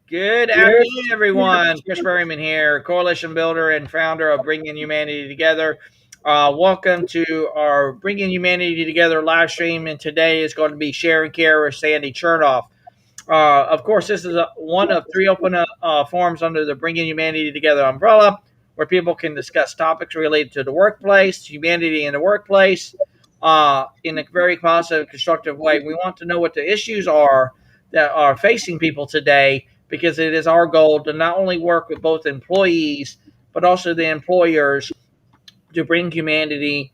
Good afternoon, everyone. Chris Berryman here, coalition builder and founder of Bringing Humanity Together. Welcome to our Bringing Humanity Together live stream, and today is going to be Share and Care with Sandy Chernoff. Of course, this is one of three open forums under the Bringing Humanity Together umbrella, where people can discuss topics related to the workplace, humanity in the workplace, in a very positive, constructive way. We want to know what the issues are that are facing people today, because it is our goal to not only work with both employees, but also the employers to bring humanity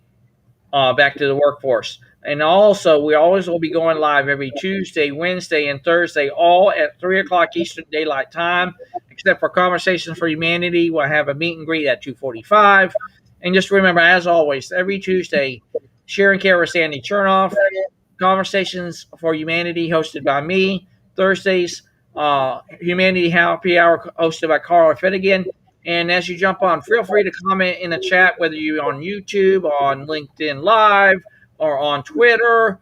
back to the workforce. And also, we always will be going live every Tuesday, Wednesday, and Thursday, all at 3 o'clock Eastern Daylight Time, except for Conversations for Humanity. We'll have a meet and greet at 2:45. And just remember, as always, every Tuesday, Share and Care with Sandy Chernoff, Conversations for Humanity hosted by me. Thursdays, Humanity Happy Hour hosted by Carla Fedigan. And as you jump on, feel free to comment in the chat, whether you're on YouTube, on LinkedIn Live, or on Twitter.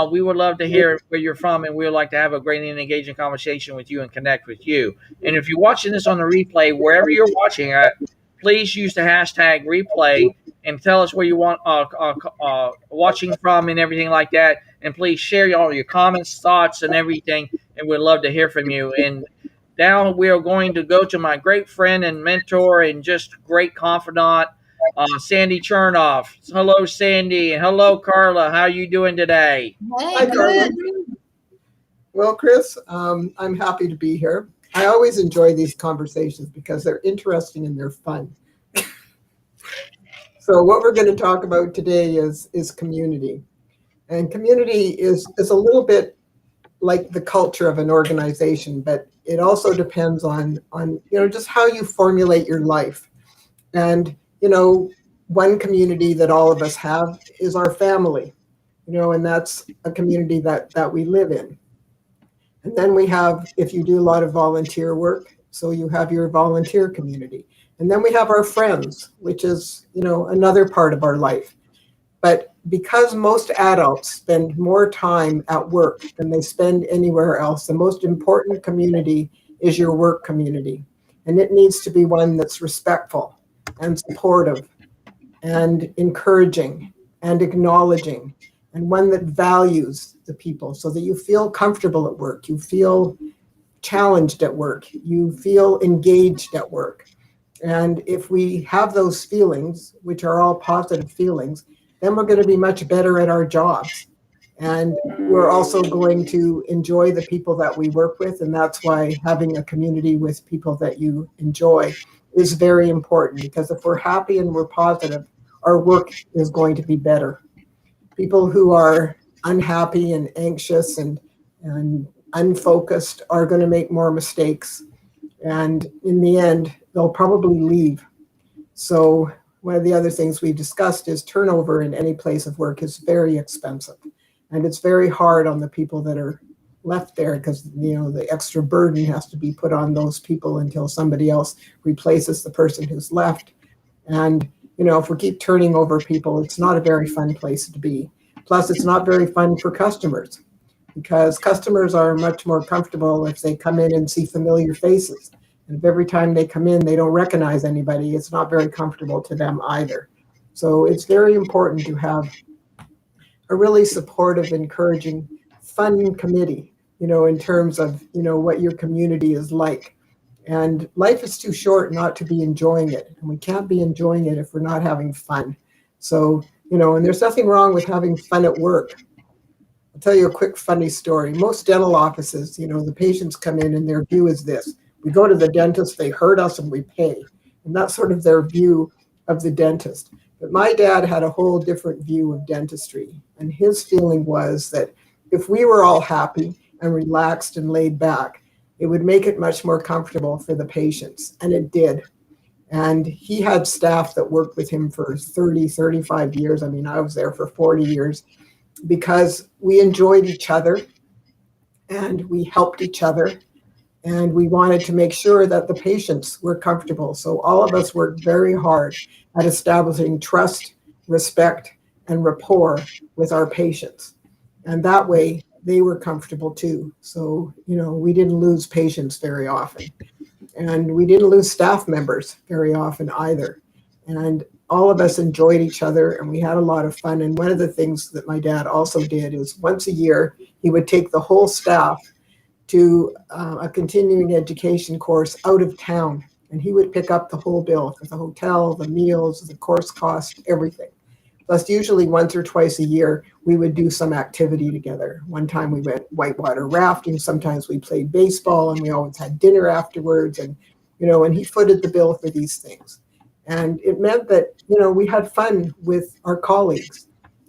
We would love to hear where you're from, and we would like to have a great and engaging conversation with you and connect with you. And if you're watching this on the replay, wherever you're watching at, please use the hashtag replay and tell us where you want watching from and everything like that. And please share all your comments, thoughts, and everything, and we'd love to hear from you. And now we are going to go to my great friend and mentor and just great confidant, Sandy Chernoff. Hello, Sandy. Hello, Carla. How are you doing today? Hi, Carla. Well, Chris, I'm happy to be here. I always enjoy these conversations because they're interesting and they're fun. So what we're going to talk about today is community. And community is a little bit like the culture of an organization, but it also depends on just how you formulate your life. And one community that all of us have is our family, and that's a community that we live in. And then we have, if you do a lot of volunteer work, so you have your volunteer community. And then we have our friends, which is, another part of our life. But because most adults spend more time at work than they spend anywhere else, the most important community is your work community. And it needs to be one that's respectful and supportive and encouraging and acknowledging, and one that values the people so that you feel comfortable at work, you feel challenged at work, you feel engaged at work. And if we have those feelings, which are all positive feelings, then we're going to be much better at our jobs. And we're also going to enjoy the people that we work with. And that's why having a community with people that you enjoy is very important, because if we're happy and we're positive, our work is going to be better. People who are unhappy and anxious and unfocused are going to make more mistakes. And in the end, they'll probably leave. So one of the other things we've discussed is turnover in any place of work is very expensive. And it's very hard on the people that are left there, because the extra burden has to be put on those people until somebody else replaces the person who's left. And if we keep turning over people, it's not a very fun place to be. Plus, it's not very fun for customers, because customers are much more comfortable if they come in and see familiar faces. And if every time they come in, they don't recognize anybody, it's not very comfortable to them either. So it's very important to have a really supportive, encouraging, fun committee, in terms of, what your community is like. And life is too short not to be enjoying it. And we can't be enjoying it if we're not having fun. So, and there's nothing wrong with having fun at work. I'll tell you a quick funny story. Most dental offices, the patients come in and their view is this: we go to the dentist, they hurt us, and we pay. And that's sort of their view of the dentist. But my dad had a whole different view of dentistry. And his feeling was that if we were all happy and relaxed and laid back, it would make it much more comfortable for the patients. And it did. And he had staff that worked with him for 30, 35 years. I mean, I was there for 40 years, because we enjoyed each other and we helped each other. And we wanted to make sure that the patients were comfortable. So all of us worked very hard at establishing trust, respect, and rapport with our patients. And that way, they were comfortable too. So, we didn't lose patients very often. And we didn't lose staff members very often either. And all of us enjoyed each other and we had a lot of fun. And one of the things that my dad also did is once a year, he would take the whole staff to a continuing education course out of town. And he would pick up the whole bill for the hotel, the meals, the course cost, everything. Plus, usually once or twice a year, we would do some activity together. One time we went whitewater rafting. Sometimes we played baseball, and we always had dinner afterwards. And, and he footed the bill for these things. And it meant that, we had fun with our colleagues.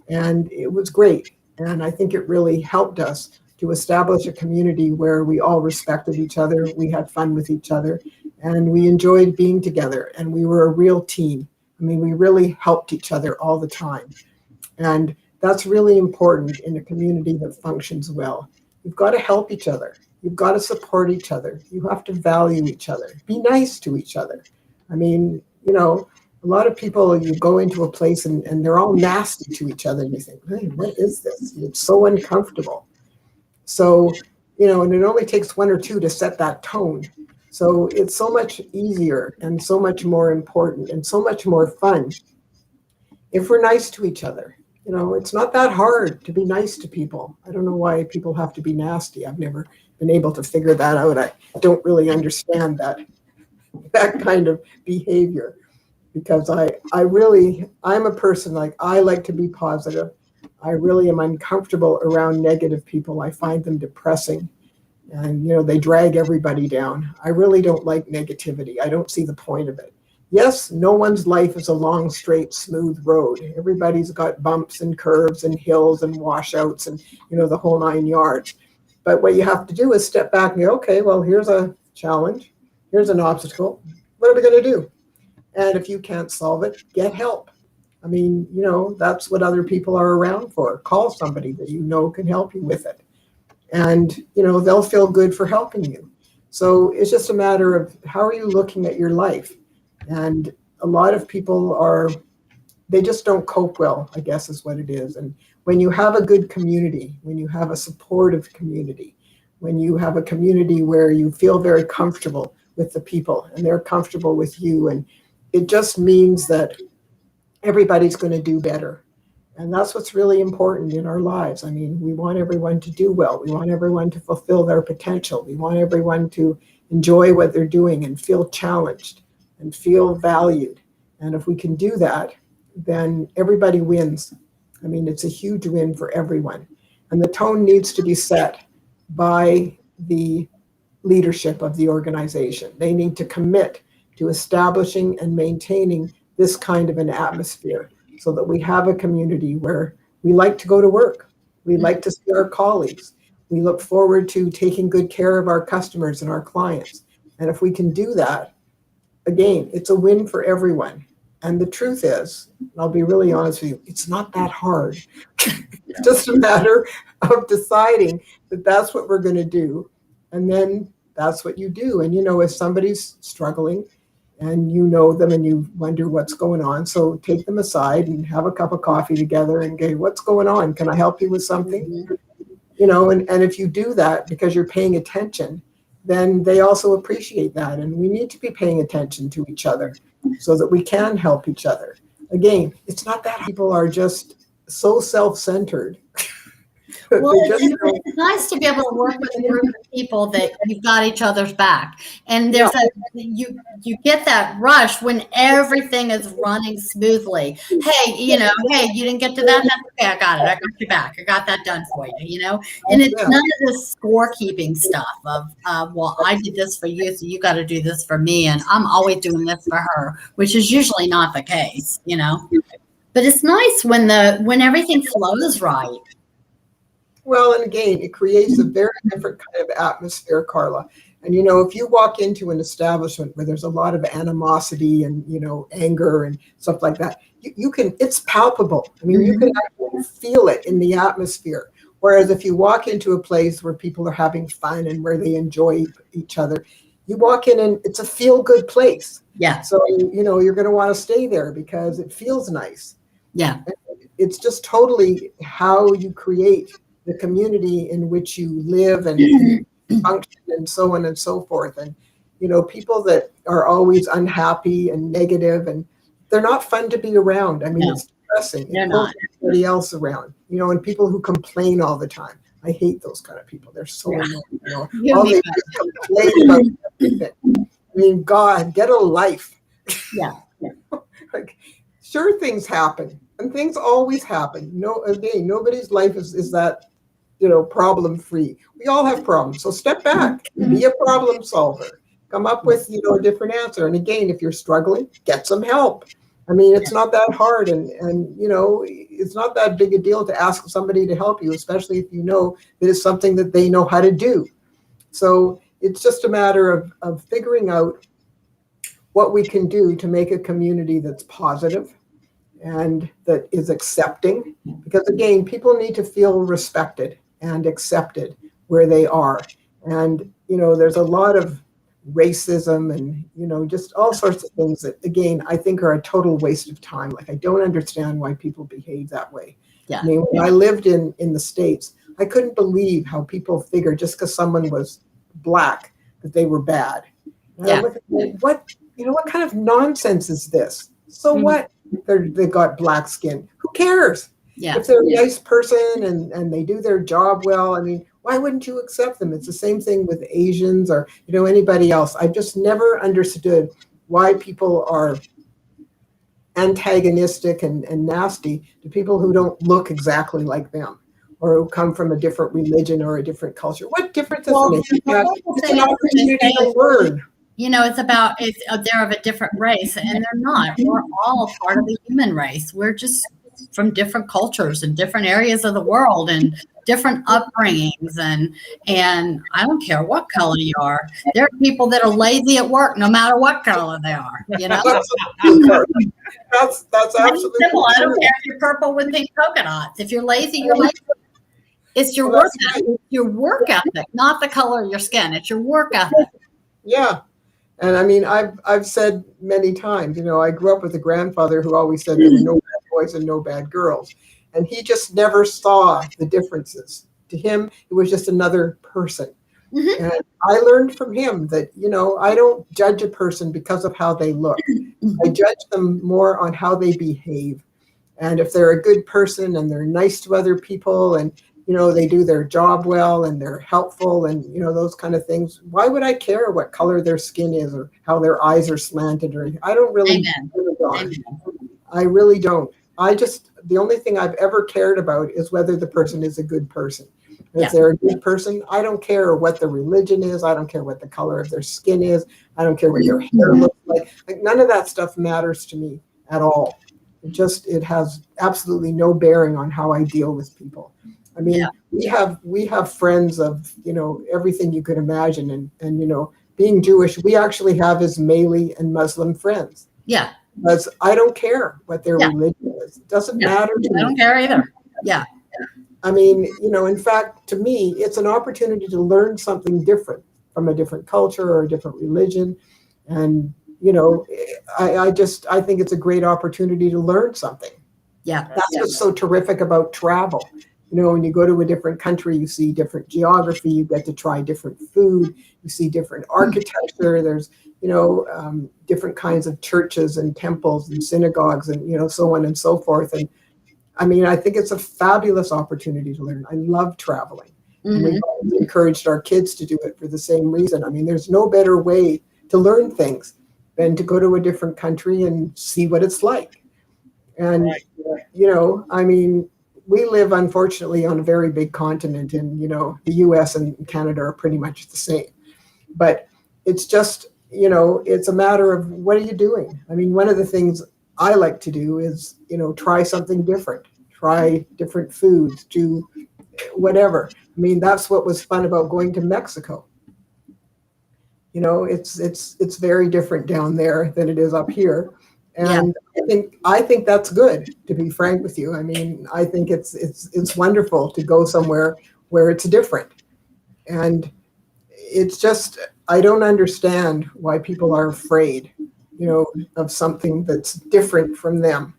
And it was great. And I think it really helped us to establish a community where we all respected each other. We had fun with each other. And we enjoyed being together. And we were a real team. I mean, we really helped each other all the time. And that's really important in a community that functions well. You've got to help each other. You've got to support each other. You have to value each other. Be nice to each other. I mean, a lot of people, you go into a place and they're all nasty to each other. And you think, hey, what is this? It's so uncomfortable. So, and it only takes one or two to set that tone. So it's so much easier and so much more important and so much more fun if we're nice to each other. It's not that hard to be nice to people. I don't know why people have to be nasty. I've never been able to figure that out. I don't really understand that kind of behavior because I'm a person I like to be positive. I really am uncomfortable around negative people. I find them depressing. And, they drag everybody down. I really don't like negativity. I don't see the point of it. Yes, no one's life is a long, straight, smooth road. Everybody's got bumps and curves and hills and washouts and, the whole 9 yards. But what you have to do is step back and go, okay, well, here's a challenge. Here's an obstacle. What are we going to do? And if you can't solve it, get help. I mean, that's what other people are around for. Call somebody that can help you with it. And, they'll feel good for helping you. So it's just a matter of how are you looking at your life? And a lot of people they just don't cope well, I guess is what it is. And when you have a good community, when you have a supportive community, when you have a community where you feel very comfortable with the people and they're comfortable with you, and it just means that everybody's going to do better. And that's what's really important in our lives. I mean, we want everyone to do well. We want everyone to fulfill their potential. We want everyone to enjoy what they're doing and feel challenged and feel valued. And if we can do that, then everybody wins. I mean, it's a huge win for everyone. And the tone needs to be set by the leadership of the organization. They need to commit to establishing and maintaining this kind of an atmosphere, so that we have a community where we like to go to work. We like to see our colleagues. We look forward to taking good care of our customers and our clients. And if we can do that, again, it's a win for everyone. And the truth is, I'll be really honest with you, it's not that hard. It's just a matter of deciding that that's what we're going to do. And then that's what you do. And, if somebody's struggling, and them and you wonder what's going on. So take them aside and have a cup of coffee together and go, what's going on? Can I help you with something? And if you do that because you're paying attention, then they also appreciate that. And we need to be paying attention to each other so that we can help each other. Again, it's not that people are just so self-centered. Well, it's nice to be able to work with a group of people that you've got each other's back, and you get that rush when everything is running smoothly. Hey, you didn't get to that. That's okay. I got it. I got you back. I got that done for you. And it's none of this scorekeeping stuff of, well, I did this for you, so you got to do this for me, and I'm always doing this for her, which is usually not the case. But it's nice when everything flows right. Well, and again, it creates a very different kind of atmosphere, Carla. And, if you walk into an establishment where there's a lot of animosity and, anger and stuff like that, it's palpable. I mean, you can actually feel it in the atmosphere. Whereas if you walk into a place where people are having fun and where they enjoy each other, you walk in and it's a feel-good place. Yeah. So, you're going to want to stay there because it feels nice. Yeah. It's just totally how you create the community in which you live and function and so on and so forth. And, people that are always unhappy and negative, and they're not fun to be around. I mean, No, it's depressing. they're It pulls not. everybody else around, and people who complain all the time. I hate those kind of people. They're so annoying. All they do is complain about everything. I mean, God, get a life. Yeah. Like, sure, things happen, and things always happen. Again, nobody's life is that, problem free. We all have problems. So step back, be a problem solver. Come up with, a different answer. And again, if you're struggling, get some help. I mean, it's not that hard, and it's not that big a deal to ask somebody to help you, especially if you know that it's something that they know how to do. So it's just a matter of figuring out what we can do to make a community that's positive and that is accepting. Because again, people need to feel respected and accepted where they are. And, there's a lot of racism and, just all sorts of things that, again, I think are a total waste of time. Like, I don't understand why people behave that way. Yeah. I mean, when I lived in the States, I couldn't believe how people figure just because someone was Black that they were bad. And Yeah. I'm looking at, what kind of nonsense is this? So what? They got black skin. Who cares? Yeah. If they're a nice person and they do their job well, I mean, why wouldn't you accept them? It's the same thing with Asians or, anybody else. I just never understood why people are antagonistic and nasty to people who don't look exactly like them or who come from a different religion or a different culture. What difference does it make? It's an opportunity to learn. It's about they're of a different race, and they're not. We're all part of the human race. We're just from different cultures and different areas of the world and different upbringings, and I don't care what color you are. There are people that are lazy at work no matter what color they are. That's absolutely simple. I don't care if you're purple with pink polka dots. If you're lazy, you're lazy. It's your work ethic. Your work ethic, not the color of your skin. It's your work ethic. Yeah. And I mean, I've said many times, I grew up with a grandfather who always said there were no bad boys and no bad girls. And he just never saw the differences. To him, it was just another person. Mm-hmm. And I learned from him that, I don't judge a person because of how they look. I judge them more on how they behave. And if they're a good person and they're nice to other people and, they do their job well and they're helpful and, those kind of things. Why would I care what color their skin is or how their eyes are slanted or anything? I don't really. Amen. I really don't. The only thing I've ever cared about is whether the person is a good person. If they're a good person, I don't care what their religion is. I don't care what the color of their skin is. I don't care what their hair looks like. None of that stuff matters to me at all. It has absolutely no bearing on how I deal with people. I mean, we have friends of, everything you could imagine. And being Jewish, we actually have Ismaili and Muslim friends. Yeah. Because I don't care what their religion is. It doesn't matter to me. I don't care either. Yeah. I mean, in fact, to me, it's an opportunity to learn something different from a different culture or a different religion. And, I think it's a great opportunity to learn something. Yeah. That's what's so terrific about travel. When you go to a different country, you see different geography, you get to try different food, you see different architecture. There's, different kinds of churches and temples and synagogues and, so on and so forth. And I mean, I think it's a fabulous opportunity to learn. I love traveling. Mm-hmm. And we've always encouraged our kids to do it for the same reason. I mean, there's no better way to learn things than to go to a different country and see what it's like. And, I mean, we live, unfortunately, on a very big continent, and, the US and Canada are pretty much the same. But it's just, it's a matter of what are you doing? I mean, one of the things I like to do is, try something different, try different foods, do whatever. I mean, that's what was fun about going to Mexico. It's very different down there than it is up here. And I think that's good, to be frank with you. I mean, I think it's wonderful to go somewhere where it's different. And it's just, I don't understand why people are afraid, of something that's different from them.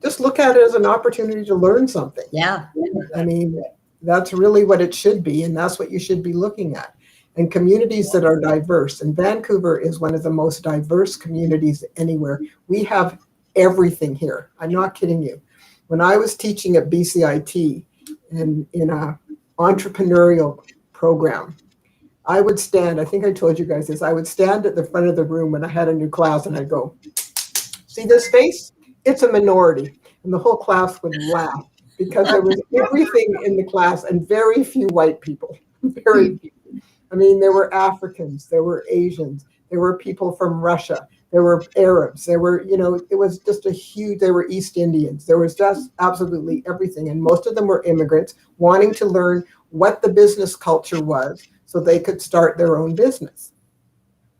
Just look at it as an opportunity to learn something. Yeah. I mean, That's really what it should be, and that's what you should be looking at. And communities that are diverse. And Vancouver is one of the most diverse communities anywhere. We have everything here. I'm not kidding you. When I was teaching at BCIT and in a entrepreneurial program, I would stand, I think I told you guys this, I would stand at the front of the room when I had a new class and I'd go, see this face? It's a minority. And the whole class would laugh because there was everything in the class and very few white people. Very few. I mean, there were Africans, there were Asians, there were people from Russia, there were Arabs, there were, it was just there were East Indians. There was just absolutely everything. And most of them were immigrants wanting to learn what the business culture was so they could start their own business.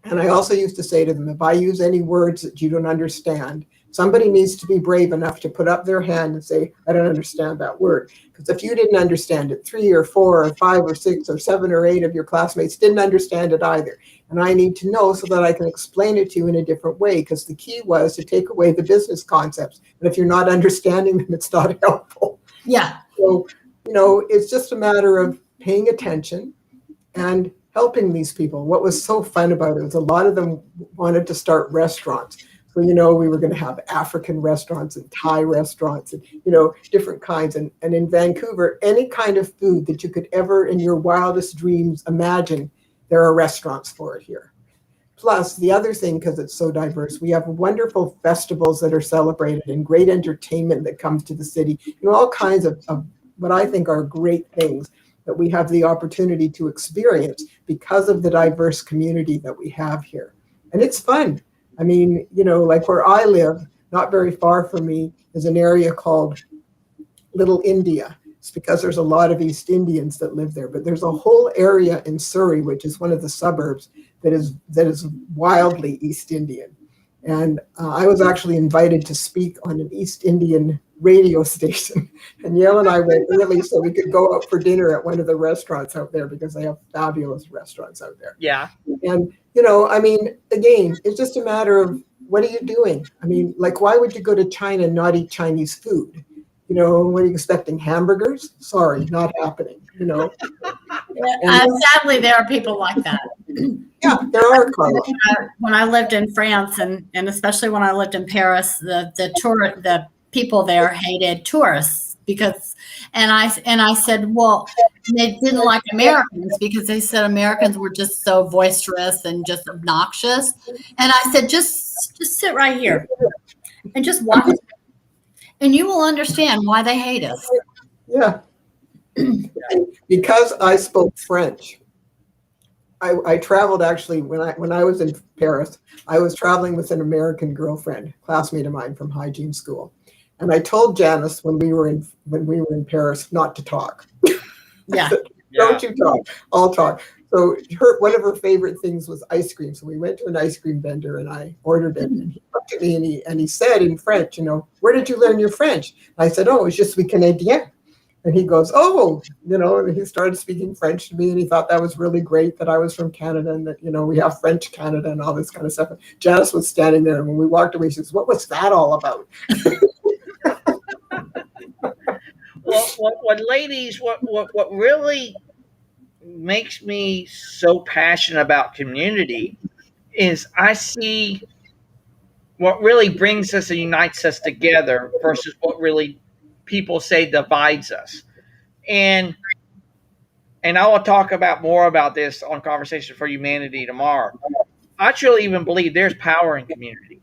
And I also used to say to them, if I use any words that you don't understand, somebody needs to be brave enough to put up their hand and say, I don't understand that word. Because if you didn't understand it, 3 or 4 or 5 or 6 or 7 or 8 of your classmates didn't understand it either. And I need to know so that I can explain it to you in a different way, because the key was to take away the business concepts. And if you're not understanding them, it's not helpful. Yeah. So, it's just a matter of paying attention and helping these people. What was so fun about it was a lot of them wanted to start restaurants. So, we were going to have African restaurants and Thai restaurants and, different kinds. And in Vancouver, any kind of food that you could ever in your wildest dreams imagine, there are restaurants for it here. Plus, the other thing, because it's so diverse, we have wonderful festivals that are celebrated and great entertainment that comes to the city. All kinds of what I think are great things that we have the opportunity to experience because of the diverse community that we have here. And it's fun. I mean, like where I live, not very far from me, is an area called Little India. It's because there's a lot of East Indians that live there. But there's a whole area in Surrey, which is one of the suburbs, that is wildly East Indian. And I was actually invited to speak on an East Indian radio station. And Yale and I went early so we could go out for dinner at one of the restaurants out there, because they have fabulous restaurants out there. Yeah. And, again, it's just a matter of what are you doing? I mean, like, why would you go to China and not eat Chinese food? What are you expecting? Hamburgers? Sorry, not happening, Sadly, there are people like that. Yeah, there are, Carla. When I lived in France, and especially when I lived in Paris, the people there hated tourists and I said, well, they didn't like Americans because they said Americans were just so boisterous and just obnoxious. And I said, just sit right here and just watch, and you will understand why they hate us. Yeah. Because I spoke French. I traveled actually when I was in Paris. I was traveling with an American girlfriend, classmate of mine from hygiene school, and I told Janice when we were in Paris not to talk. Yeah, Don't you talk? I'll talk. So one of her favorite things was ice cream. So we went to an ice cream vendor and I ordered it. And he looked at me and he said in French, where did you learn your French? I said, oh, it's je suis Canadien. And he goes, oh, and he started speaking French to me, and he thought that was really great that I was from Canada and that, we have French Canada and all this kind of stuff. And Janice was standing there, and when we walked away, she says, what was that all about? Well, ladies, what really makes me so passionate about community is I see what really brings us and unites us together versus what really people say divides us. And I will talk about more about this on Conversation for Humanity tomorrow. I truly even believe there's power in community,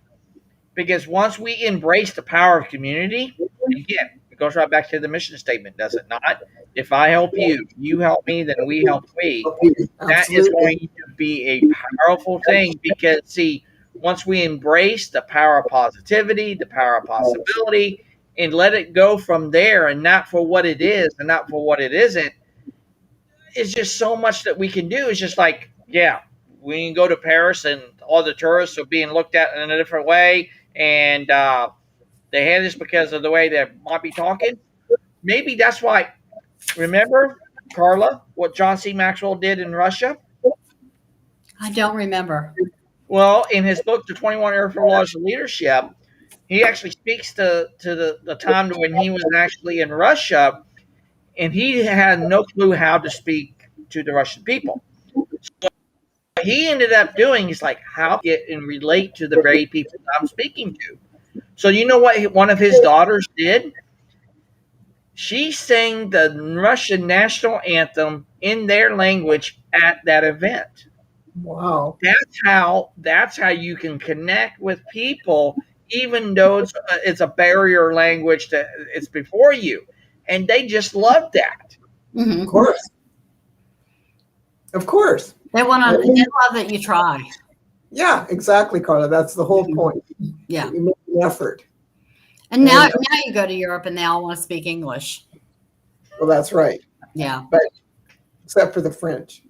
because once we embrace the power of community, again, it goes right back to the mission statement, does it not? If I help you, you help me, then we help we. That is going to be a powerful thing, because see, once we embrace the power of positivity, the power of possibility, and let it go from there, and not for what it is and not for what it isn't, it's just so much that we can do. It's just like, yeah, we can go to Paris and all the tourists are being looked at in a different way, and they hate us because of the way they might be talking. Maybe that's why. Remember, Carla, what John C. Maxwell did in Russia? I don't remember. Well, in his book, The 21 Irrefutable Laws of Leadership, he actually speaks to the time when he was actually in Russia, and he had no clue how to speak to the Russian people. So what he ended up doing is like, how to get and relate to the very people I'm speaking to. So you know what one of his daughters did? She sang the Russian national anthem in their language at that event. Wow. That's how you can connect with people, even though it's a barrier language that it's before you, and they just love that. Mm-hmm. Of course. Of course. They love that you try. Yeah, exactly, Carla. That's the whole point. Yeah. You make an effort. And now you go to Europe and they all want to speak English. Well, that's right. Yeah. But except for the French.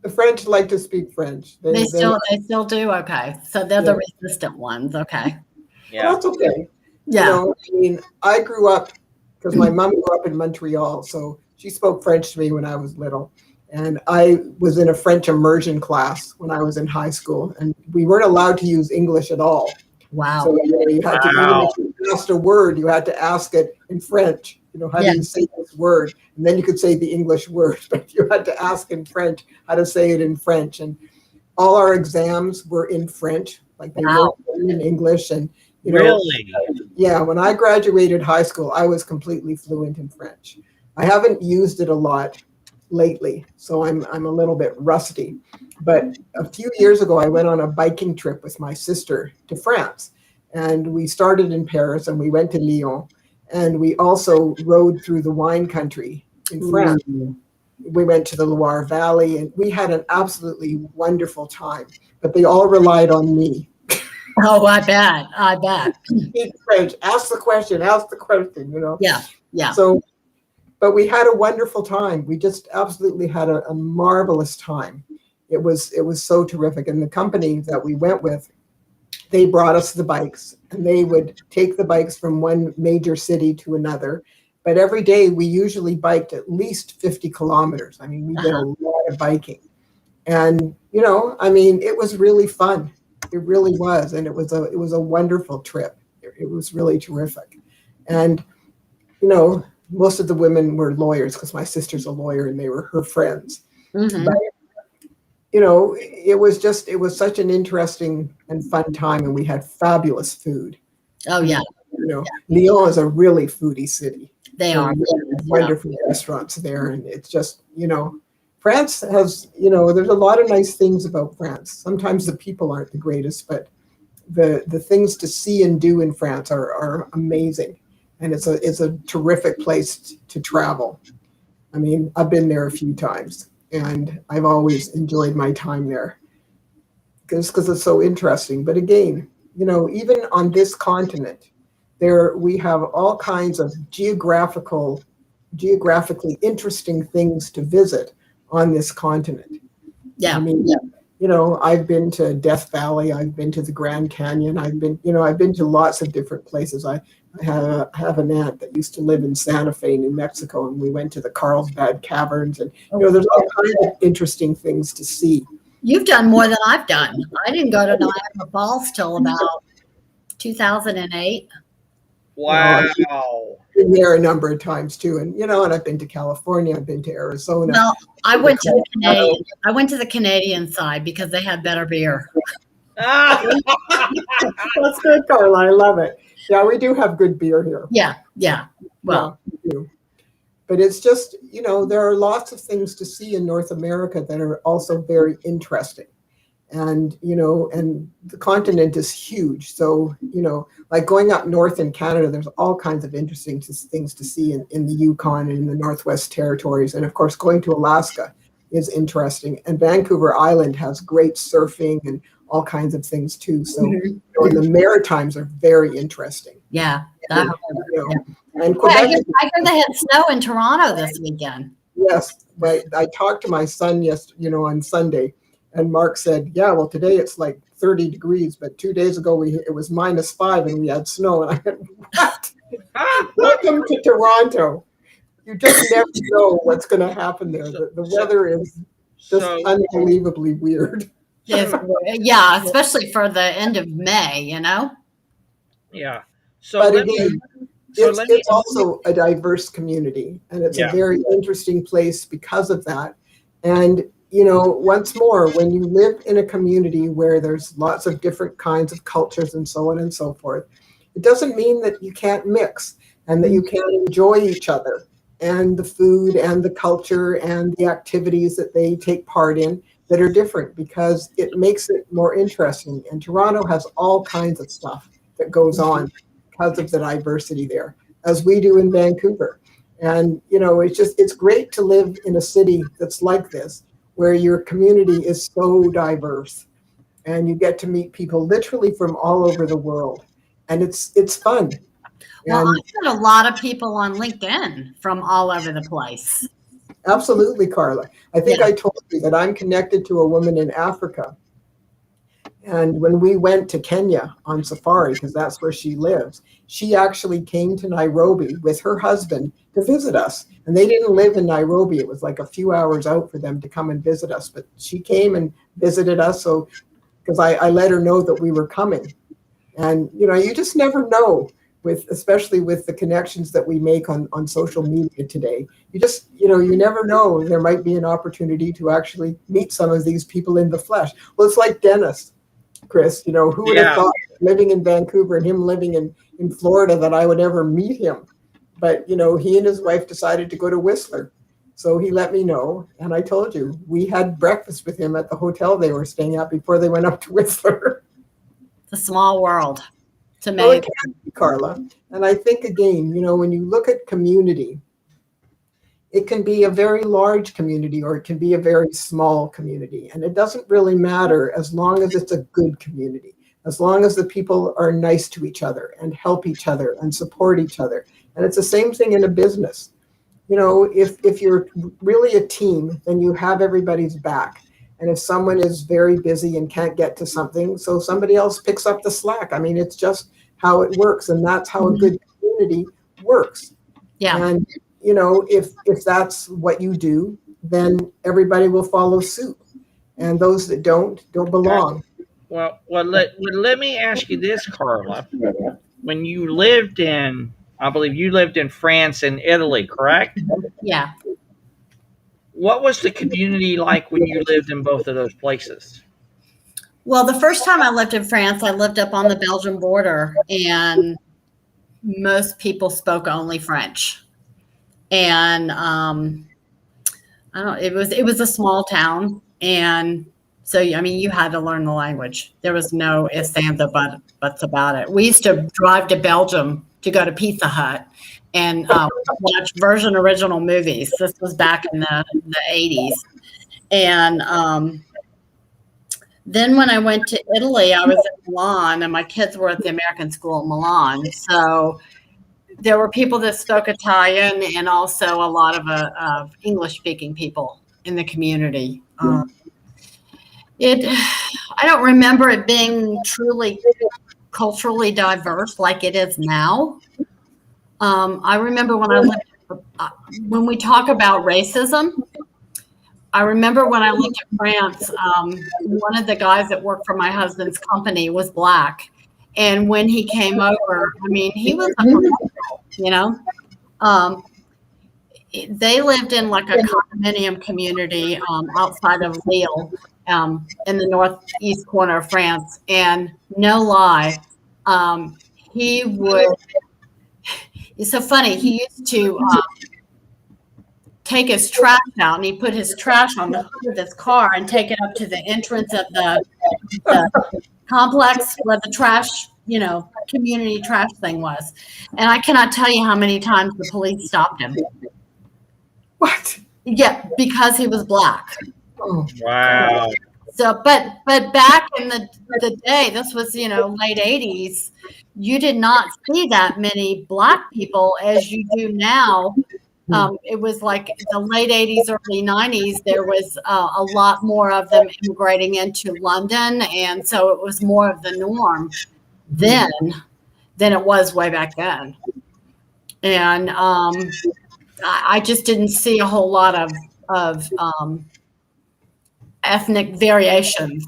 The French like to speak French. They still do? Okay. So they're the resistant ones. Okay. Yeah. Well, that's okay. Yeah. I mean, I grew up, because my mom grew up in Montreal, so she spoke French to me when I was little. And I was in a French immersion class when I was in high school, and we weren't allowed to use English at all. Wow. So you had to, even if you asked a word, you had to ask it in French. How do you say this word? And then you could say the English word, but you had to ask in French how to say it in French. And all our exams were in French, like they weren't in English. And really, yeah, when I graduated high school, I was completely fluent in French. I haven't used it a lot lately, so I'm a little bit rusty. But a few years ago, I went on a biking trip with my sister to France, and we started in Paris and we went to Lyon, and we also rode through the wine country in France. We went to the Loire Valley, and we had an absolutely wonderful time. But they all relied on me. Oh, I bet. Speak French. Ask the question. Yeah. So, but we had a wonderful time. We just absolutely had a marvelous time. It was so terrific. And the company that we went with, they brought us the bikes, and they would take the bikes from one major city to another. But every day we usually biked at least 50 kilometers. I mean, we did a lot of biking. And, it was really fun. It really was. And it was a wonderful trip. It was really terrific. And, most of the women were lawyers, because my sister's a lawyer and they were her friends. Mm-hmm. But, it was such an interesting and fun time, and we had fabulous food. Oh, yeah. Lyon is a really foodie city. They are. Wonderful restaurants there. And it's just, France has, there's a lot of nice things about France. Sometimes the people aren't the greatest, but the things to see and do in France are amazing. And it's a terrific place to travel. I mean, I've been there a few times, and I've always enjoyed my time there because it's so interesting. But again, even on this continent, we have all kinds of geographically interesting things to visit on this continent. Yeah. I mean, I've been to Death Valley. I've been to the Grand Canyon. I've been to lots of different places. I have an aunt that used to live in Santa Fe, New Mexico, and we went to the Carlsbad Caverns, and there's all kinds of interesting things to see. You've done more than I've done. I didn't go to Niagara Falls till about 2008. Wow. I've been there a number of times too, and and I've been to California. I've been to Arizona. Well, I went to the Canadian side because they had better beer. That's good, Carla. I love it. Yeah, we do have good beer here. Yeah. Well, we do. But it's just, there are lots of things to see in North America that are also very interesting. And, and the continent is huge. So, like going up north in Canada, there's all kinds of interesting things to see in the Yukon and in the Northwest Territories. And of course, going to Alaska is interesting. And Vancouver Island has great surfing and all kinds of things too. So the Maritimes are very interesting. Yeah. And Quebec, I heard they had snow in Toronto this weekend. Yes, but I talked to my son on Sunday, and Mark said, "Yeah, well, today it's like 30 degrees, but 2 days ago it was -5 and we had snow." And I went, "What? Welcome to Toronto. You just never know what's going to happen there. The weather is just unbelievably weird." Yeah, especially for the end of May, Yeah. So but again, So let me. It's also a diverse community, and it's a Yeah. very interesting place because of that. And once more, when you live in a community where there's lots of different kinds of cultures and so on and so forth, it doesn't mean that you can't mix and that you can't enjoy each other and the food and the culture and the activities that they take part in that are different, because it makes it more interesting. And Toronto has all kinds of stuff that goes on because of the diversity there, as we do in Vancouver. And it's great to live in a city that's like this, where your community is so diverse and you get to meet people literally from all over the world, and it's fun. Well, And I've got a lot of people on LinkedIn from all over the place. absolutely, Carla. I think I told you that I'm connected to a woman in Africa. And when we went to Kenya on safari, because that's where she lives, she actually came to Nairobi with her husband to visit us. And they didn't live in Nairobi. It was like a few hours out for them to come and visit us. But she came and visited us. So, because I let her know that we were coming. And, you just never know, especially with the connections that we make on social media today. You just, you never know. There might be an opportunity to actually meet some of these people in the flesh. Well, it's like Dennis. Chris, who would have thought, living in Vancouver and him living in Florida, that I would ever meet him? But, he and his wife decided to go to Whistler. So he let me know. And I told you, we had breakfast with him at the hotel they were staying at before they went up to Whistler. It's a small world to me. Well, it can be, Carla. And I think, again, when you look at community, it can be a very large community or it can be a very small community. And it doesn't really matter as long as it's a good community, as long as the people are nice to each other and help each other and support each other. And it's the same thing in a business. If you're really a team, then you have everybody's back. And if someone is very busy and can't get to something, so somebody else picks up the slack. I mean, it's just how it works. And that's how a good community works. Yeah. And if that's what you do, then everybody will follow suit, and those that don't belong. Well, let me ask you this, Carla. When you lived I believe you lived in France and Italy, correct? Yeah. What was the community like when you lived in both of those places? Well, the first time I lived in France, I lived up on the Belgian border, and most people spoke only French. And it was a small town, and so you had to learn the language. There was no ifs, ands, or buts about it. We used to drive to Belgium to go to Pizza Hut and watch version original movies. This was back in the 80s, and then when I went to Italy, I was in Milan, and my kids were at the American school in Milan, so there were people that spoke Italian and also a lot of English-speaking people in the community. I don't remember it being truly culturally diverse like it is now. I remember when we talk about racism, I remember when I lived in France, one of the guys that worked for my husband's company was Black. And when he came over, he was they lived in like a condominium community outside of Lille, in the northeast corner of France. And no lie, it's so funny. He used to take his trash out, and he put his trash on the hood of his car and take it up to the entrance of the complex where the trash, community trash thing was. And I cannot tell you how many times the police stopped him. What? Yeah, because he was Black. Oh, wow. So, but back in the day, this was, late 80s, you did not see that many Black people as you do now. It was like the late 80s, early 90s, there was a lot more of them immigrating into London. And so it was more of the norm then than it was way back then. And I just didn't see a whole lot of ethnic variations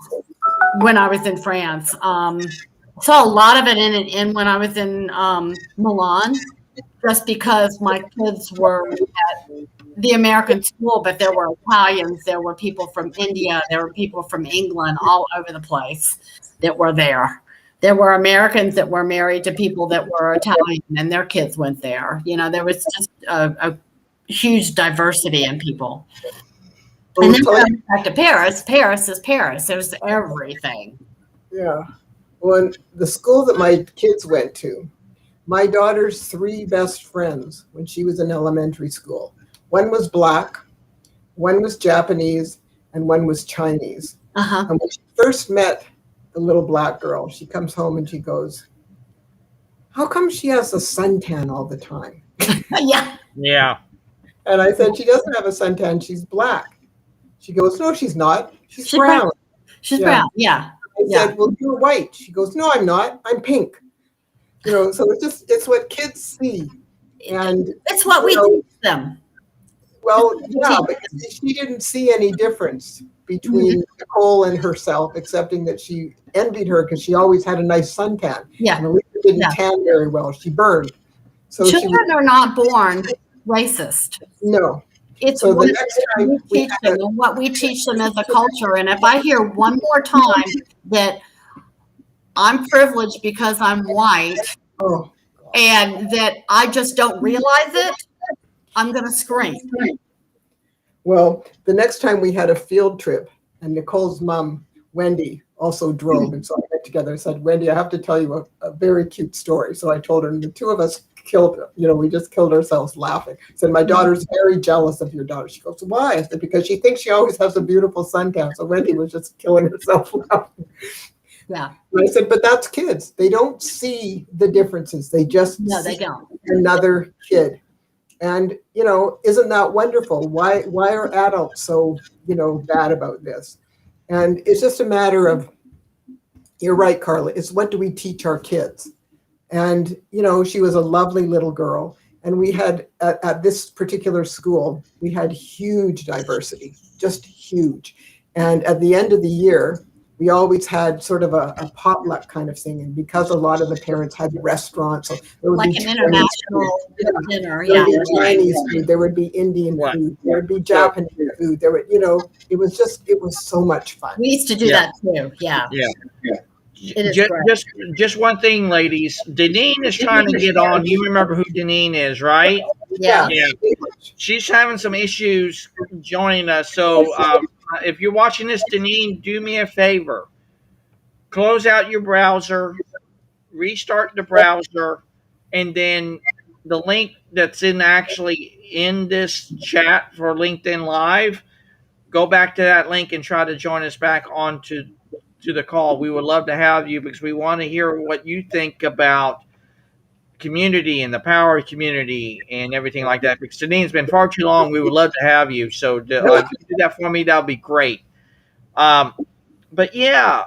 when I was in France. Saw a lot of it in when I was in Milan. just because my kids were at the American school, but there were Italians, there were people from India, there were people from England, all over the place that were there. There were Americans that were married to people that were Italian, and their kids went there. You know, there was just a huge diversity in people. And then going back to Paris, Paris is Paris. There's everything. Yeah. Well, the school that my kids went to, my daughter's 3 best friends when she was in elementary school, one was Black, one was Japanese, and one was Chinese. And when she first met the little Black girl, she comes home and she goes, how come she has a suntan all the time? Yeah. And I said, she doesn't have a suntan, she's Black. She goes, no, she's not. She's brown. She's brown, yeah. I said, well, you're white. She goes, no, I'm not. I'm pink. You know, so it's what kids see. And it's what we teach them. Well, yeah, but she didn't see any difference between Nicole and herself, excepting that she envied her because she always had a nice suntan. Yeah. And Elisa didn't tan very well. She burned. So children are not born racist. No. It's so what the next time we teach them and what we teach them as a culture. And if I hear one more time that I'm privileged because I'm white and that I just don't realize it, I'm going to scream. Well, the next time we had a field trip and Nicole's mom, Wendy, also drove. And so I went together and said, Wendy, I have to tell you a very cute story. So I told her, and the two of us we just killed ourselves laughing. I said, my daughter's very jealous of your daughter. She goes, why? I said, because she thinks she always has a beautiful suntan. So Wendy was just killing herself laughing. Yeah. And I said, but that's kids. They don't see the differences. They just they don't. Another kid. And, isn't that wonderful? Why are adults so, bad about this? And it's just a matter of, you're right, Carla, it's what do we teach our kids? And, she was a lovely little girl. And we had, at this particular school, we had huge diversity, just huge. And at the end of the year, we always had sort of a potluck kind of thing. And because a lot of the parents had restaurants, so there would be an international dinner. There would be Chinese food, there would be Indian food, there would be Japanese food. There would, it was so much fun. We used to do that too. Yeah. Just one thing, ladies. Deneen is trying to get on. You remember who Deneen is, right? Yeah. She's having some issues joining us. So if you're watching this, Deneen, do me a favor. Close out your browser, restart the browser, and then the link that's actually in this chat for LinkedIn Live, go back to that link and try to join us back onto the call. We would love to have you because we want to hear what you think about community and the power of community and everything like that. Because Deneen's been far too long. We would love to have you. So do that for me. That'll be great. But yeah,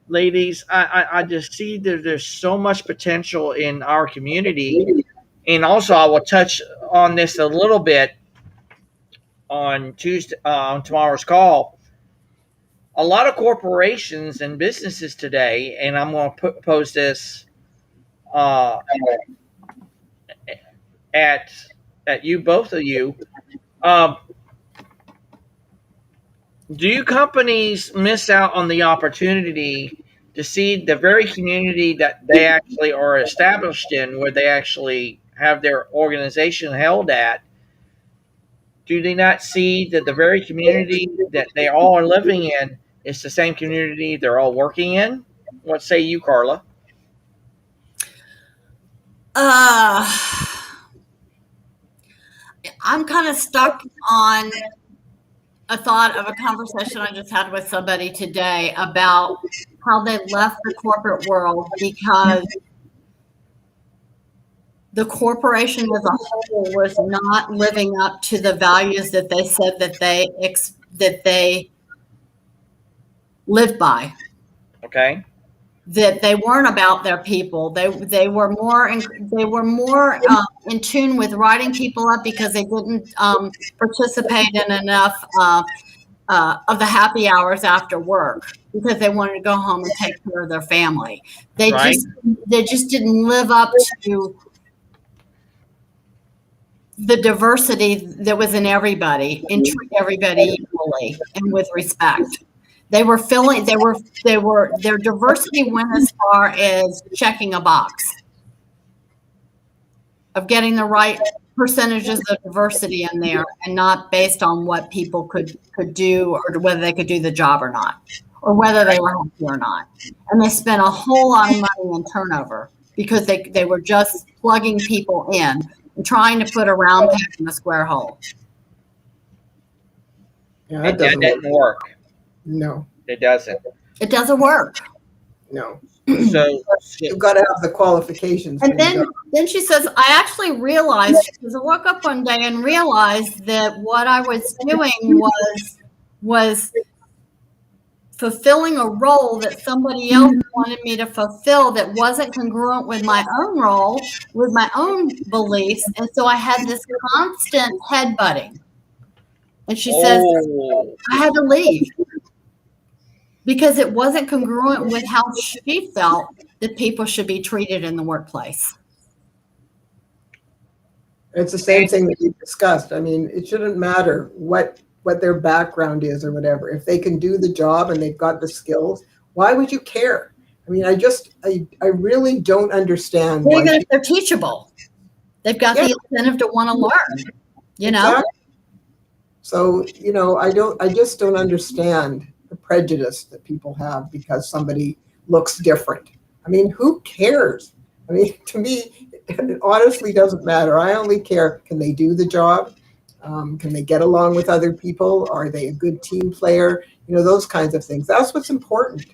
ladies, I just see that there's so much potential in our community. And also I will touch on this a little bit on Tuesday, on tomorrow's call. A lot of corporations and businesses today, and I'm going to post this at you, both of you. Do companies miss out on the opportunity to see the very community that they actually are established in, where they actually have their organization held at? Do they not see that the very community that they all are living in is the same community they're all working in? What say you, Carla? I'm kind of stuck on a thought of a conversation I just had with somebody today about how they left the corporate world because the corporation as a whole was not living up to the values that they said that they lived by. Okay. That they weren't about their people. They were more in tune with writing people up because they didn't participate in enough of the happy hours after work because they wanted to go home and take care of their family. They just didn't live up to the diversity that was in everybody and treat everybody equally and with respect. They were their diversity went as far as checking a box of getting the right percentages of diversity in there, and not based on what people could do, or whether they could do the job or not, or whether they were healthy or not. And they spent a whole lot of money in turnover because they were just plugging people in and trying to put a round peg in a square hole. Yeah, That doesn't work. No, It doesn't. It doesn't work. no. So You've got to have the qualifications. And then she says, I actually realized, because I woke up one day and realized that what I was doing was fulfilling a role that somebody else wanted me to fulfill that wasn't congruent with my own role, with my own beliefs. And so I had this constant headbutting. And she says, I had to leave because it wasn't congruent with how she felt that people should be treated in the workplace. It's the same thing that you discussed. I mean, it shouldn't matter what their background is or whatever. If they can do the job and they've got the skills, why would you care? I mean, I really don't understand. Even if they're teachable, they've got the incentive to want to learn, you know? Exactly. So, I just don't understand the prejudice that people have because somebody looks different. I mean, who cares? I mean, to me, it honestly doesn't matter. I only care, can they do the job? Can they get along with other people? Are they a good team player? Those kinds of things. That's what's important.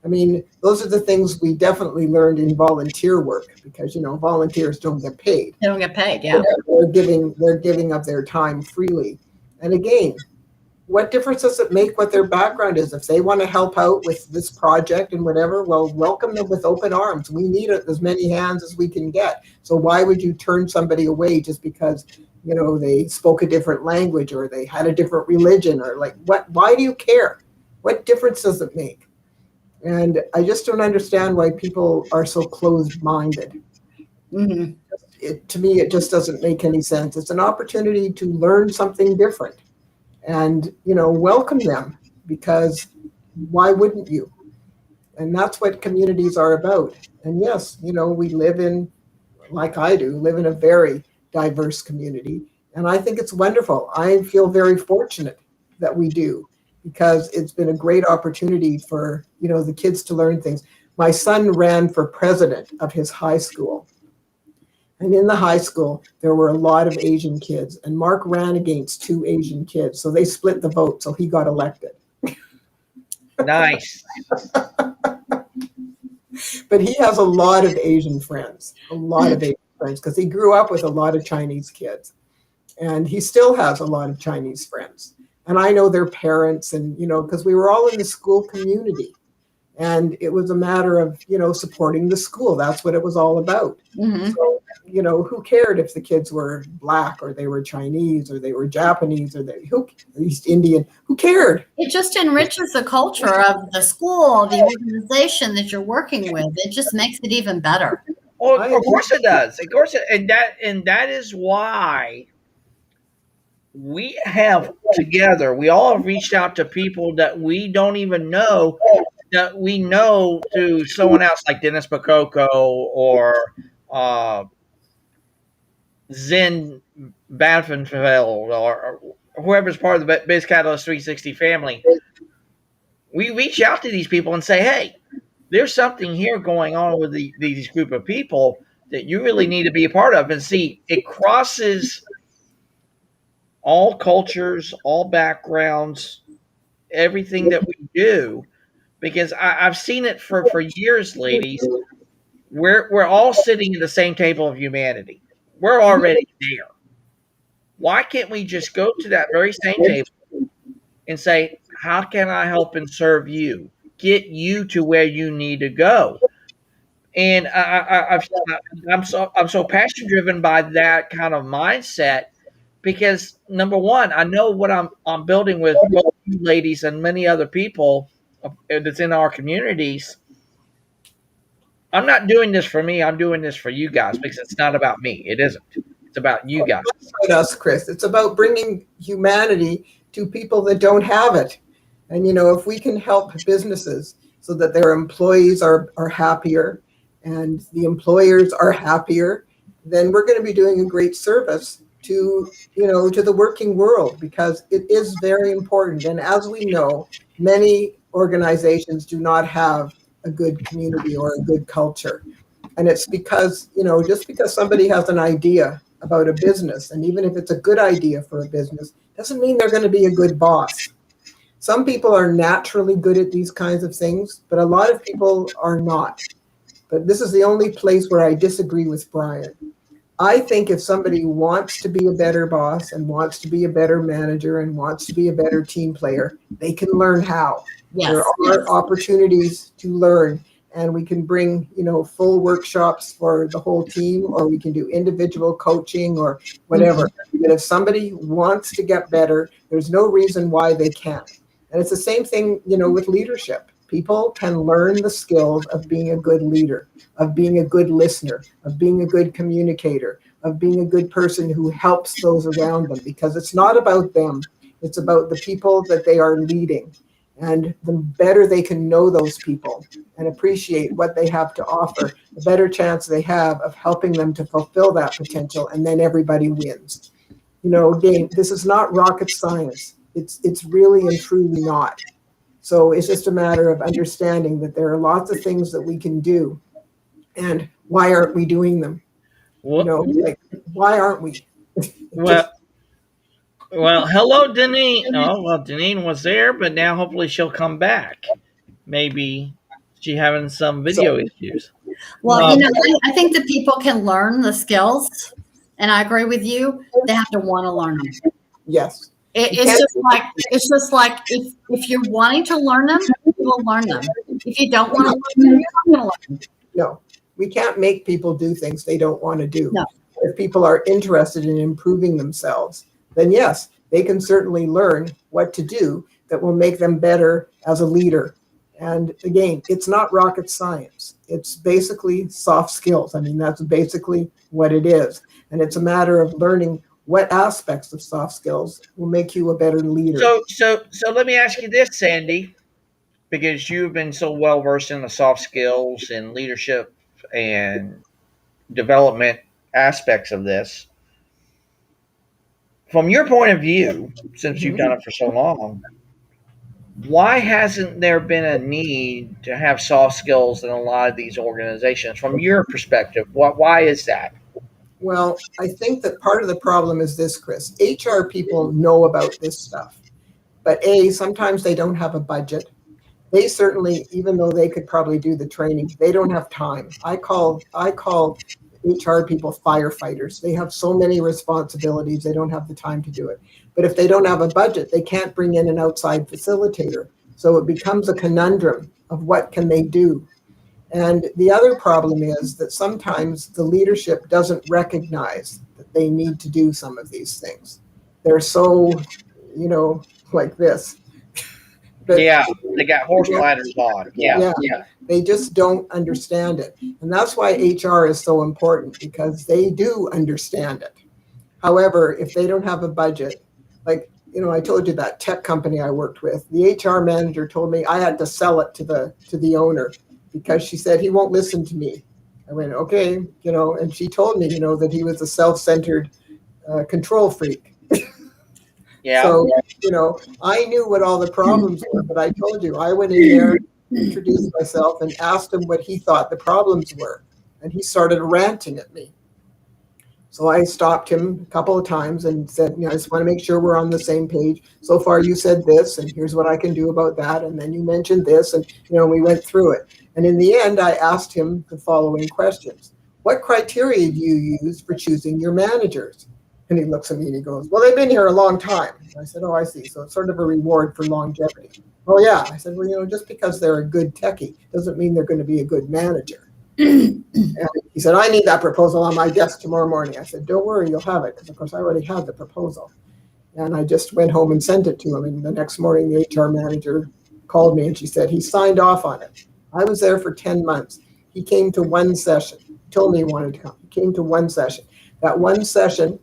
I mean, those are the things we definitely learned in volunteer work because, volunteers don't get paid. They don't get paid, yeah. They're giving up their time freely. And again, what difference does it make what their background is? If they want to help out with this project and whatever, well, welcome them with open arms. We need as many hands as we can get. So why would you turn somebody away just because, they spoke a different language or they had a different religion or why do you care? What difference does it make? And I just don't understand why people are so closed-minded. Mm-hmm. To me, it just doesn't make any sense. It's an opportunity to learn something different. And, welcome them because why wouldn't you? And that's what communities are about. And yes, we live in, like I do, live in a very diverse community. And I think it's wonderful. I feel very fortunate that we do because it's been a great opportunity for, the kids to learn things. My son ran for president of his high school. And in the high school, there were a lot of Asian kids, and Mark ran against 2 Asian kids. So they split the vote, so he got elected. Nice. But he has a lot of Asian friends, because he grew up with a lot of Chinese kids. And he still has a lot of Chinese friends. And I know their parents and, because we were all in the school community. And it was a matter of, supporting the school. That's what it was all about. Mm-hmm. So, who cared if the kids were Black or they were Chinese or they were Japanese or East Indian? Who cared? It just enriches the culture of the school, the organization that you're working with. It just makes it even better. Well, of course it does. Of course, and that is why we have together. We all have reached out to people that we don't even know, that we know through someone else, like Dennis Bakoko or Zen Banfenfeld or whoever's part of the Biz Catalyst 360 family. We reach out to these people and say, hey, there's something here going on with these group of people that you really need to be a part of. And see, it crosses all cultures, all backgrounds, everything that we do, because I've seen it for years, ladies. We're all sitting at the same table of humanity. We're already there. Why can't we just go to that very same table and say, how can I help and serve you? Get you to where you need to go. And I'm so passion driven by that kind of mindset because number one, I know what I'm building with both you ladies and many other people that's in our communities. I'm not doing this for me. I'm doing this for you guys because it's not about me. It isn't. It's about you guys. It's about us, Chris. It's about bringing humanity to people that don't have it. And, if we can help businesses so that their employees are happier and the employers are happier, then we're going to be doing a great service to the working world, because it is very important. And as we know, many organizations do not have a good community or a good culture. And it's because, just because somebody has an idea about a business, and even if it's a good idea for a business, doesn't mean they're going to be a good boss. Some people are naturally good at these kinds of things, but a lot of people are not. But this is the only place where I disagree with Brian. I think if somebody wants to be a better boss and wants to be a better manager and wants to be a better team player, they can learn how. Yes. There are opportunities to learn, and we can bring, full workshops for the whole team, or we can do individual coaching or whatever. But if somebody wants to get better, there's no reason why they can't. And it's the same thing, with leadership. People can learn the skills of being a good leader, of being a good listener, of being a good communicator, of being a good person who helps those around them, because it's not about them. It's about the people that they are leading. And the better they can know those people and appreciate what they have to offer, the better chance they have of helping them to fulfill that potential, and then everybody wins. Again, this is not rocket science. It's really and truly not. So it's just a matter of understanding that there are lots of things that we can do, and why aren't we doing them? Why aren't we? Well, hello, Deneen. Oh, well, Deneen was there, but now hopefully she'll come back. Maybe she's having some video issues. Well, I think that people can learn the skills, and I agree with you. They have to want to learn them. Yes. It's just like if you're wanting to learn them, you will learn them. If you don't want to learn them, you're not going to learn them. No, we can't make people do things they don't want to do. No. If people are interested in improving themselves, then yes, they can certainly learn what to do that will make them better as a leader. And again, it's not rocket science. It's basically soft skills. I mean, that's basically what it is. And it's a matter of learning what aspects of soft skills will make you a better leader. So let me ask you this, Sandy, because you've been so well versed in the soft skills and leadership and development aspects of this. From your point of view, since you've done it for so long, why hasn't there been a need to have soft skills in a lot of these organizations? From your perspective, why is that? Well, I think that part of the problem is this, Chris. HR people know about this stuff, but sometimes they don't have a budget. They certainly, even though they could probably do the training, they don't have time. I call HR people firefighters. They have so many responsibilities, they don't have the time to do it. But if they don't have a budget, they can't bring in an outside facilitator. So it becomes a conundrum of what can they do. And the other problem is that sometimes the leadership doesn't recognize that they need to do some of these things. They're so, like this. Yeah, they got horse blinders on. Yeah. They just don't understand it. And that's why HR is so important, because they do understand it. However, if they don't have a budget, like, I told you that tech company I worked with, the HR manager told me I had to sell it to the owner, because she said he won't listen to me. I went, okay, and she told me, that he was a self-centered control freak. Yeah. So, I knew what all the problems were, but I told you, I went in there, introduced myself, and asked him what he thought the problems were. And he started ranting at me. So I stopped him a couple of times and said, I just want to make sure we're on the same page. So far you said this, and here's what I can do about that. And then you mentioned this, and, we went through it. And in the end, I asked him the following questions. What criteria do you use for choosing your managers? And he looks at me and he goes, well, they've been here a long time. And I said, oh, I see. So it's sort of a reward for longevity. Oh, yeah. I said, well, just because they're a good techie doesn't mean they're going to be a good manager. And he said, I need that proposal on my desk tomorrow morning. I said, don't worry, you'll have it. Because, of course, I already had the proposal. And I just went home and sent it to him. And the next morning, the HR manager called me and she said, he signed off on it. I was there for 10 months. He came to one session. He told me he wanted to come. He came to one session. that one session,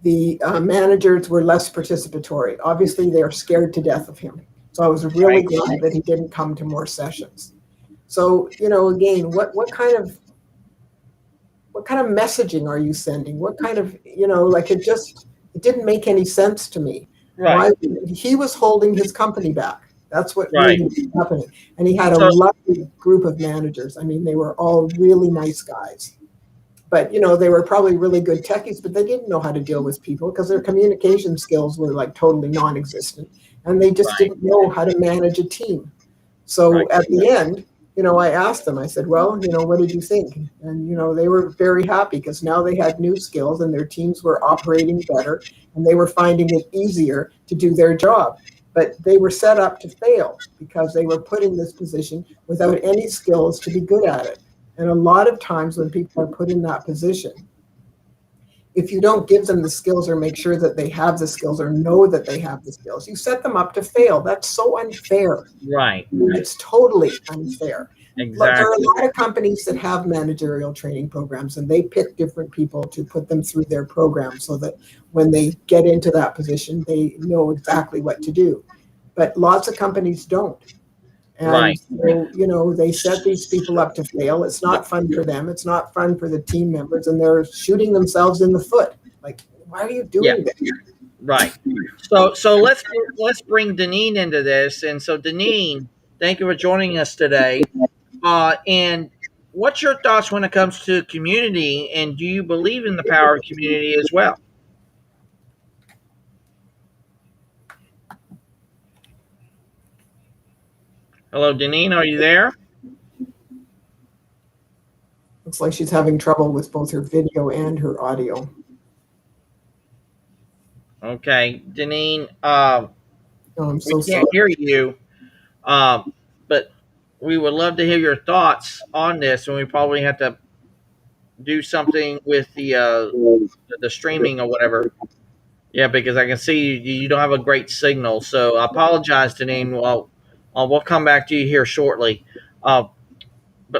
the managers were less participatory. Obviously, they are scared to death of him. So I was really glad that he didn't come to more sessions. So, again, what kind of messaging are you sending? What kind of, it didn't make any sense to me. Right. He was holding his company back. That's what Right. really was happening. And he had a lovely group of managers. I mean, they were all really nice guys. But, they were probably really good techies, but they didn't know how to deal with people because their communication skills were like totally non-existent. And they just didn't know how to manage a team. So at the end, I asked them, I said, well, what did you think? And, they were very happy because now they had new skills and their teams were operating better and they were finding it easier to do their job. But they were set up to fail because they were put in this position without any skills to be good at it. And a lot of times when people are put in that position, if you don't give them the skills or make sure that they have the skills or know that they have the skills, you set them up to fail. That's so unfair. Right. It's totally unfair. Exactly. But there are a lot of companies that have managerial training programs and they pick different people to put them through their program so that when they get into that position, they know exactly what to do. But lots of companies don't. And so, they set these people up to fail. It's not fun for them. It's not fun for the team members. And they're shooting themselves in the foot. Like, why are you doing this? Right. So let's bring Deneen into this. And so, Deneen, thank you for joining us today. And what's your thoughts when it comes to community? And do you believe in the power of community as well? Hello, Deneen, are you there? Looks like she's having trouble with both her video and her audio. Okay, Deneen, I'm so we can't hear you, but we would love to hear your thoughts on this, and we probably have to do something with the streaming or whatever. Yeah, because I can see you don't have a great signal, so I apologize, Deneen. Well, we'll come back to you here shortly. But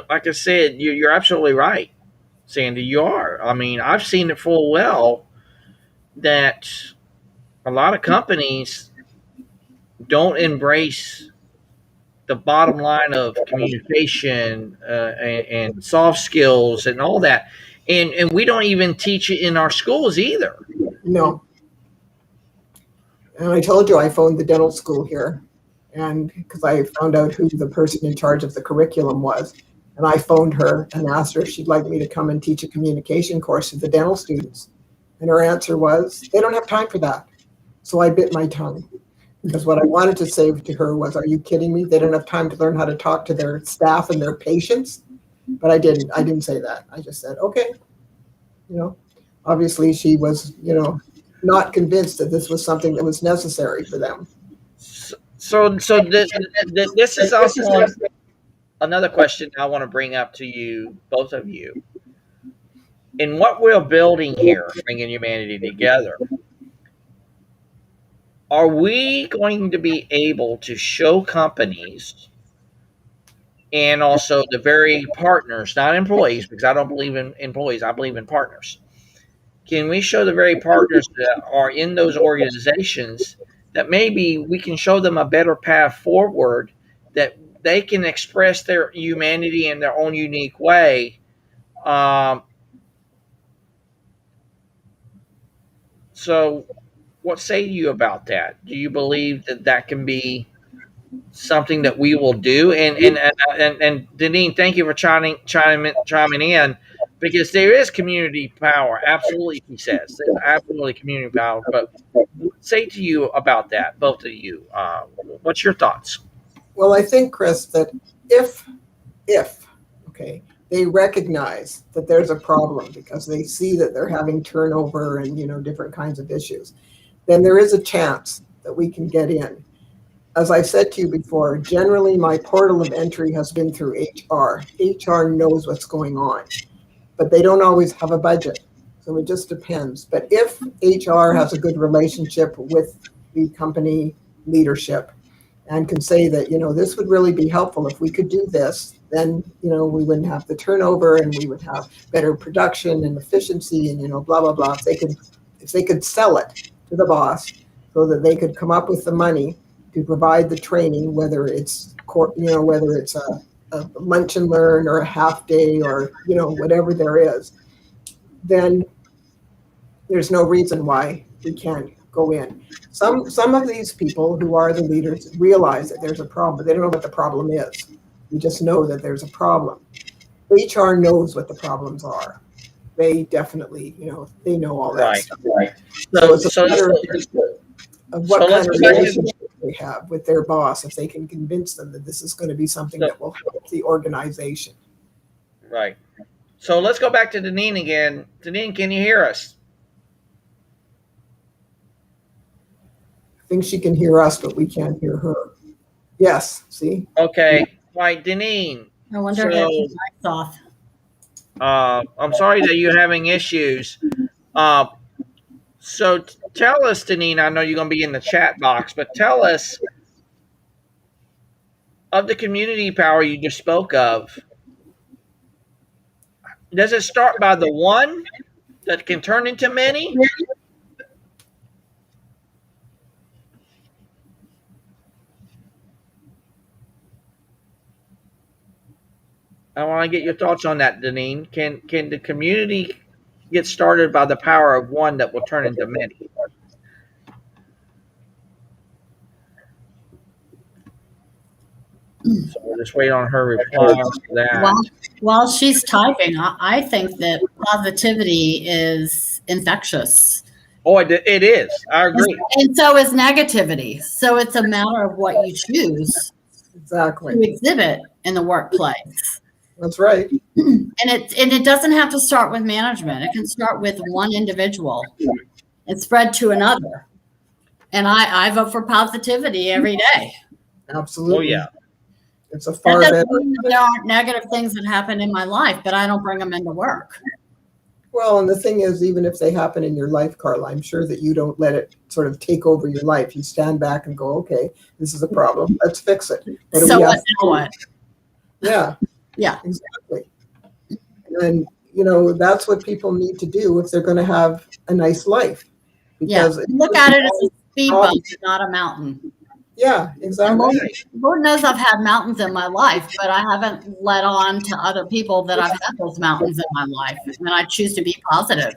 like I said, you're absolutely right, Sandy. You are. I mean, I've seen it full well that a lot of companies don't embrace the bottom line of communication and soft skills and all that, and we don't even teach it in our schools either. No. And I told you I phoned the dental school here, and because I found out who the person in charge of the curriculum was, and I phoned her and asked her if she'd like me to come and teach a communication course to the dental students. And her answer was, they don't have time for that. So I bit my tongue. Because what I wanted to say to her was, are you kidding me? They don't have time to learn how to talk to their staff and their patients. But I didn't say that. I just said, okay. Obviously she was, not convinced that this was something that was necessary for them. So this is also another question I want to bring up to you, both of you. In what we're building here, bringing humanity together, are we going to be able to show companies and also the very partners, not employees, because I don't believe in employees, I believe in partners. Can we show the very partners that are in those organizations that maybe we can show them a better path forward, that they can express their humanity in their own unique way? So what say you about that? Do you believe that that can be something that we will do? And Deneen, thank you for chiming in, because there is community power. Absolutely, he says. There's absolutely community power. But say to you about that, both of you. What's your thoughts? Well, I think, Chris, that if they recognize that there's a problem because they see that they're having turnover and different kinds of issues, then there is a chance that we can get in. As I said to you before, generally my portal of entry has been through HR. HR knows what's going on, but they don't always have a budget. So it just depends. But if HR has a good relationship with the company leadership and can say that, this would really be helpful if we could do this, then, we wouldn't have the turnover and we would have better production and efficiency and, blah, blah, blah. If they could sell it to the boss so that they could come up with the money to provide the training, whether it's, whether it's a lunch and learn or a half day or, whatever there is, then there's no reason why we can't go in. Some of these people who are the leaders realize that there's a problem, but they don't know what the problem is. We just know that there's a problem. HR knows what the problems are. They definitely, they know all that stuff. Right. So it's a matter of what kind of relationship they have with their boss, if they can convince them that this is going to be something that will help the organization. Right. So let's go back to Deneen again. Deneen, can you hear us? I think she can hear us, but we can't hear her. Yes, see? Okay. Right, Deneen. I wonder if the mic's off. I'm sorry that you're having issues. So tell us, Deneen, I know you're going to be in the chat box, but tell us of the community power you just spoke of. Does it start by the one that can turn into many? I want to get your thoughts on that, Deneen. Can the community get started by the power of one that will turn into many? So we'll just wait on her reply to that. While she's typing, I think that positivity is infectious. Oh, it is. I agree. And so is negativity. So it's a matter of what you choose Exactly. to exhibit in the workplace. That's right. And it doesn't have to start with management. It can start with one individual and spread to another. And I vote for positivity every day. Absolutely. Oh, yeah. It's a far That better. doesn't mean that there aren't negative things that happen in my life, but I don't bring them into work. Well, and the thing is, even if they happen in your life, Carla, I'm sure that you don't let it sort of take over your life. You stand back and go, okay, this is a problem. Let's fix it. So what? Now what? Yeah. Yeah. Exactly. And, that's what people need to do if they're going to have a nice life. Because look at it as a speed bump, not a mountain. Yeah, exactly. Lord knows I've had mountains in my life, but I haven't let on to other people that I've had those mountains in my life. And I choose to be positive.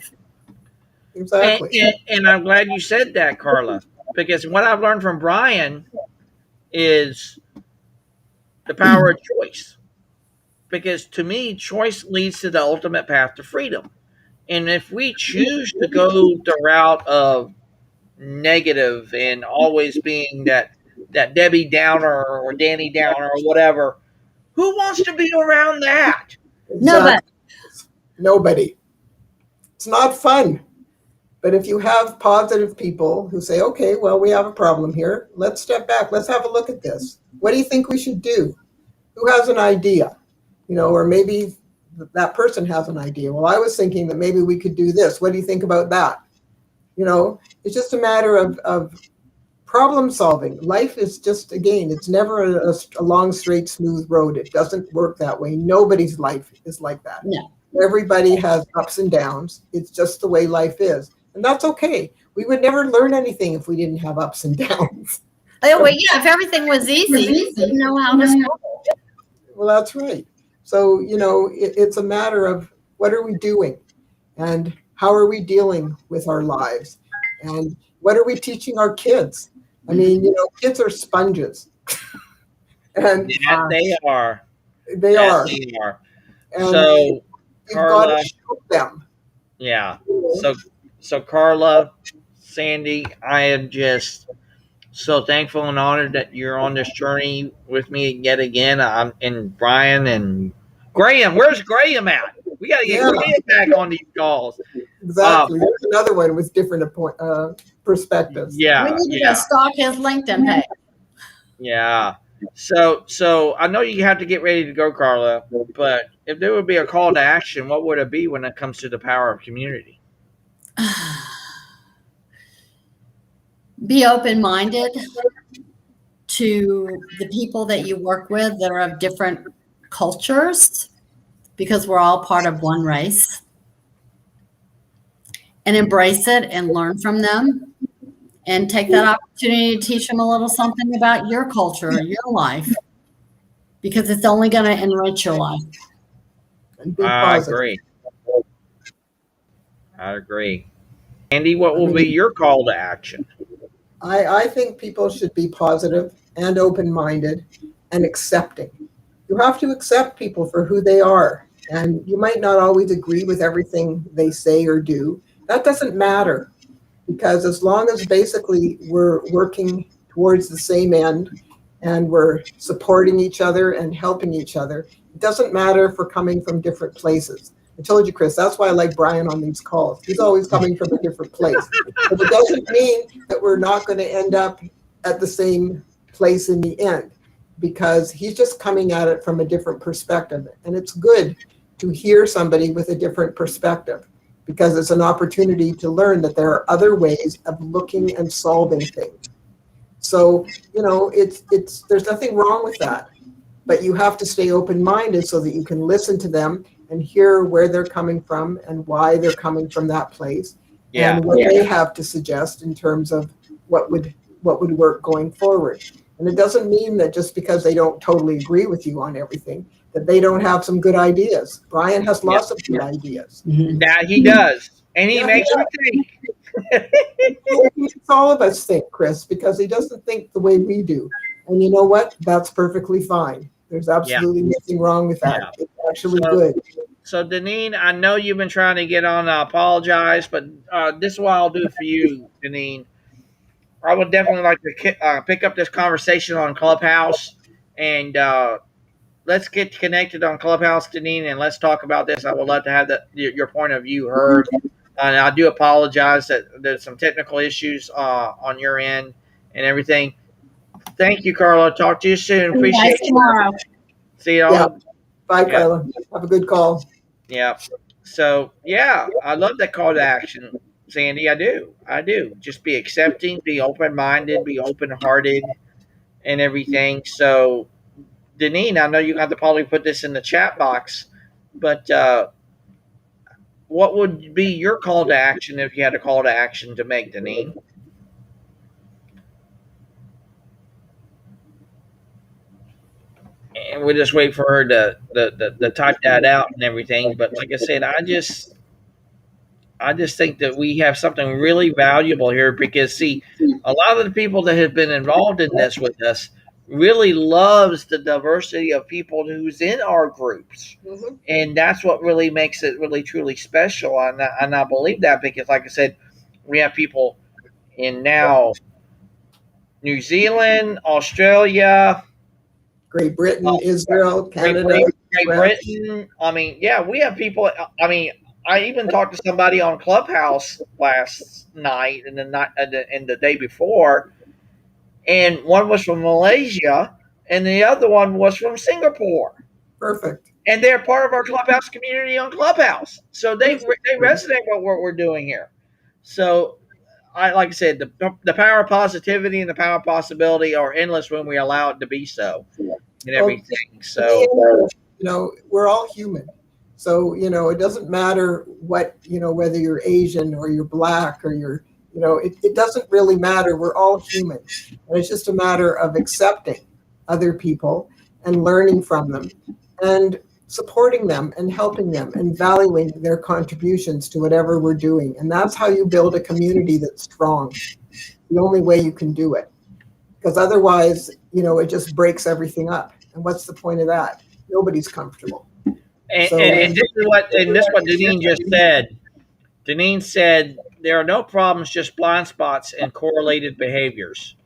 Exactly. And I'm glad you said that, Carla, because what I've learned from Brian is the power of choice. Because to me, choice leads to the ultimate path to freedom. And if we choose to go the route of negative and always being that Debbie Downer or Danny Downer or whatever, who wants to be around that? Exactly. Nobody. It's not fun. But if you have positive people who say, okay, well, we have a problem here. Let's step back. Let's have a look at this. What do you think we should do? Who has an idea? Or maybe that person has an idea. Well, I was thinking that maybe we could do this. What do you think about that? It's just a matter of problem solving. Life is just, again, it's never a long, straight, smooth road. It doesn't work that way. Nobody's life is like that. No. Everybody has ups and downs. It's just the way life is. And that's okay. We would never learn anything if we didn't have ups and downs. Oh, well, yeah, if everything was easy, you didn't know how to struggle. Well, that's right. So, it's a matter of what are we doing and how are we dealing with our lives and what are we teaching our kids? I mean, kids are sponges. And they are. They are. And so, you've Carla, got to show them. Yeah. So Carla, Sandy, I am just so thankful and honored that you're on this journey with me yet again. And Brian and Graham. Where's Graham at? We got to get Graham back on these calls. Exactly. There's another one with different perspectives. Yeah. We need to stalk his LinkedIn page. Yeah. So I know you have to get ready to go, Carla, but if there would be a call to action, what would it be when it comes to the power of community? Be open-minded to the people that you work with that are of different cultures, because we're all part of one race, and embrace it and learn from them, and take that opportunity to teach them a little something about your culture or your life, because it's only going to enrich your life. And be I positive. agree. I agree. Andy, what will be your call to action? I think people should be positive and open-minded and accepting. You have to accept people for who they are. And you might not always agree with everything they say or do. That doesn't matter, because as long as basically we're working towards the same end and we're supporting each other and helping each other, it doesn't matter if we're coming from different places. I told you, Chris, that's why I like Brian on these calls. He's always coming from a different place. But it doesn't mean that we're not going to end up at the same place in the end, because he's just coming at it from a different perspective. And it's good to hear somebody with a different perspective, because it's an opportunity to learn that there are other ways of looking and solving things. So, there's nothing wrong with that. But you have to stay open-minded so that you can listen to them and hear where they're coming from and why they're coming from that place, and what they have to suggest in terms of what would work going forward. And it doesn't mean that just because they don't totally agree with you on everything, that they don't have some good ideas. Brian has lots of good ideas. Now he does, and he makes me think. He makes all of us think, Chris, because he doesn't think the way we do. And you know what? That's perfectly fine. There's absolutely nothing wrong with that. It's actually good. So, Deneen, I know you've been trying to get on. I apologize, but this is what I'll do for you, Deneen. I would definitely like to pick up this conversation on Clubhouse, and let's get connected on Clubhouse, Deneen, and let's talk about this. I would love to have your point of view heard. And I do apologize that there's some technical issues on your end and everything. Thank you, Carla. Talk to you soon. Appreciate it. Tomorrow. See you all. Yeah. Bye, Carla. Have a good call. Yeah. So, I love that call to action, Sandy. I do. Just be accepting, be open-minded, be open-hearted, and everything. So, Deneen, I know you have to probably put this in the chat box, but what would be your call to action if you had a call to action to make, Deneen? And we'll just wait for her to type that out and everything. But like I said, I just think that we have something really valuable here, because see, a lot of the people that have been involved in this with us really loves the diversity of people who's in our groups. Mm-hmm. And that's what really makes it really truly special. And I believe that, because like I said, we have people in now New Zealand, Australia, Great Britain, Israel, Canada, Great Britain. I mean, we have people. I mean, I even talked to somebody on Clubhouse last night and the day before, and one was from Malaysia and the other one was from Singapore. Perfect. And they're part of our Clubhouse community on Clubhouse, so they resonate with what we're doing here. So, like I said, the power of positivity and the power of possibility are endless when we allow it to be so, and everything. So, we're all human. So, it doesn't matter what, whether you're Asian or you're Black or you're, it doesn't really matter. We're all human. And it's just a matter of accepting other people and learning from them and supporting them and helping them and valuing their contributions to whatever we're doing. And that's how you build a community that's strong. The only way you can do it. Because otherwise, it just breaks everything up. And what's the point of that? Nobody's comfortable. And this is what Deneen just said. Deneen said there are no problems, just blind spots and correlated behaviors.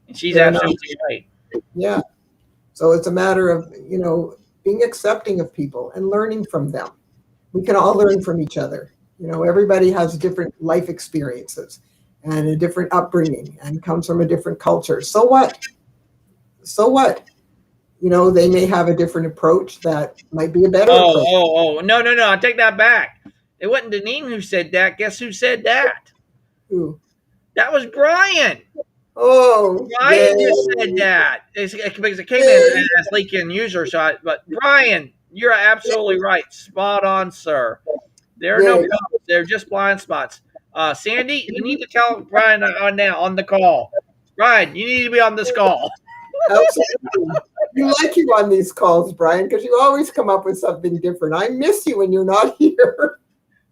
And she's absolutely right. Yeah. So it's a matter of, being accepting of people and learning from them. We can all learn from each other. Everybody has different life experiences and a different upbringing and comes from a different culture. So what? They may have a different approach that might be a better approach. No, I take that back. It wasn't Deneen who said that. Guess who said that? Who? That was Brian. Oh, Brian just said that. Because it came in as leaking user shot. But Brian, you're absolutely right. Spot on, sir. There are no yay. problems. They're just blind spots. Sandy, you need to tell Brian on now on the call. Brian, you need to be on this call. Absolutely. You like you on these calls, Brian, because you always come up with something different. I miss you when you're not here.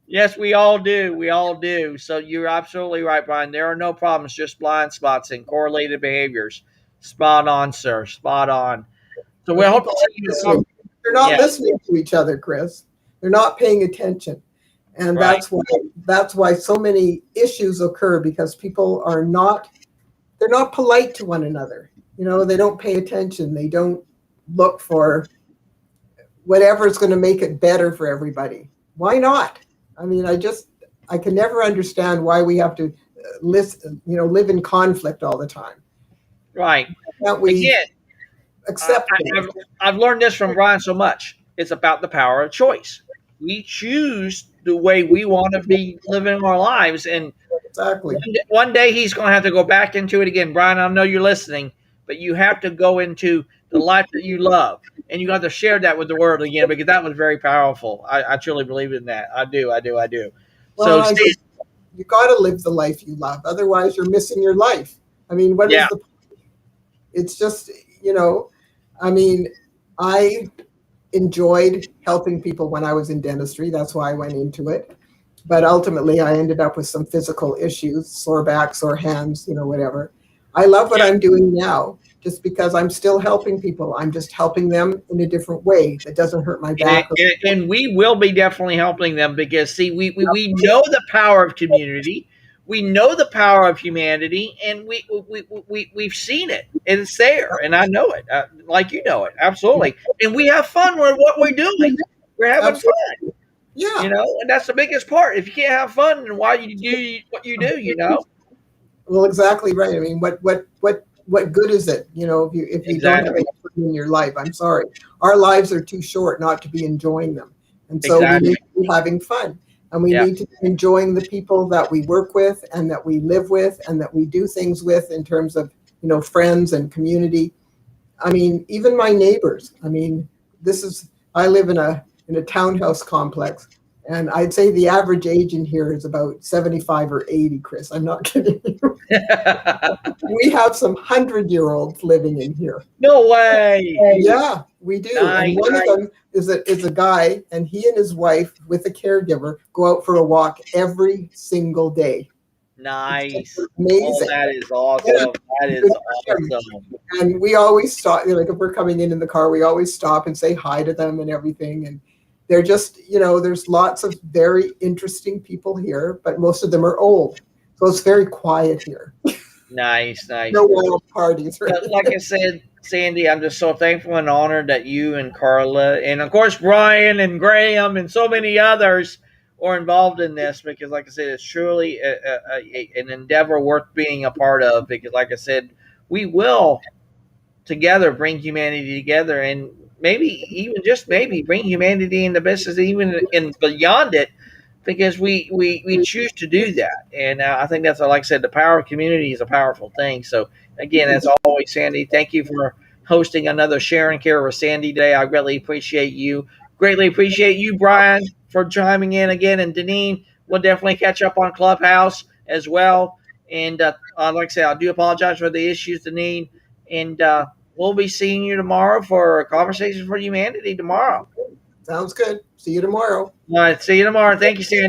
Yes, we all do. We all do. So you're absolutely right, Brian. There are no problems, just blind spots and correlated behaviors. Spot on, sir. Spot on. So we But hope people to see you. listening. They're not Yeah, listening to each other, Chris. They're not paying attention. And right. that's why so many issues occur, because people are not, they're not polite to one another. You know, they don't pay attention. They don't look for whatever is going to make it better for everybody. Why not? I mean, I can never understand why we have to live in conflict all the time. Right. Can't we Again, accept I've learned this from Brian so much. It's about the power of choice. We choose the way we want to be living our lives, and exactly? one day he's going to have to go back into it again. Brian, I know you're listening, but you have to go into the life that you love, and you have to share that with the world again, because that was very powerful. I truly believe in that. I do. Well, So, you got to live the life you love. Otherwise, you're missing your life. I mean, what is yeah, the point? It's just, I mean, I enjoyed helping people when I was in dentistry. That's why I went into it. But ultimately, I ended up with some physical issues, sore back, sore hands, whatever. I love what I'm doing now, just because I'm still helping people. I'm just helping them in a different way that doesn't hurt my back. and we will be definitely helping them, because see, we know the power of community. We know the power of humanity, and we've seen it, and it's there, and I know it, like you know it, absolutely. And we have fun with what we're doing. We're having fun, Yeah. and that's the biggest part. If you can't have fun, then why you do what you do, Well, exactly right. I mean, what good is it, if you don't have any fun in your life? I'm sorry. Our lives are too short not to be enjoying them. And so we need to be having fun. And we need to be enjoying the people that we work with and that we live with and that we do things with in terms of, friends and community. I mean, even my neighbors. I mean, I live in a townhouse complex. And I'd say the average age in here is about 75 or 80, Chris. I'm not kidding you. We have some 100-year-olds living in here. No way. Yeah, we do. And one of them is a guy, and he and his wife with a caregiver go out for a walk every single day. Nice. Amazing. Oh, that is awesome. That is awesome. And we always stop, like if we're coming in the car, we always stop and say hi to them and everything. And they're just, there's lots of very interesting people here, but most of them are old. So it's very quiet here. Nice. No wild parties. Right? Like I said, Sandy, I'm just so thankful and honored that you and Carla, and of course Brian and Graham and so many others are involved in this, because like I said, it's truly an endeavor worth being a part of, because like I said, we will together bring humanity together, and maybe even just maybe bring humanity into business, even and beyond it, because we choose to do that. And I think that's, like I said, the power of community is a powerful thing. So again, as always, Sandy, thank you for hosting another Share and Care with Sandy today. I greatly appreciate you. Greatly appreciate you, Brian, for chiming in again. And Deneen, we'll definitely catch up on Clubhouse as well. And like I said, I do apologize for the issues, Deneen. And we'll be seeing you tomorrow for a Conversation for Humanity tomorrow. Sounds good. See you tomorrow. All right. See you tomorrow. Thank you, Sandy.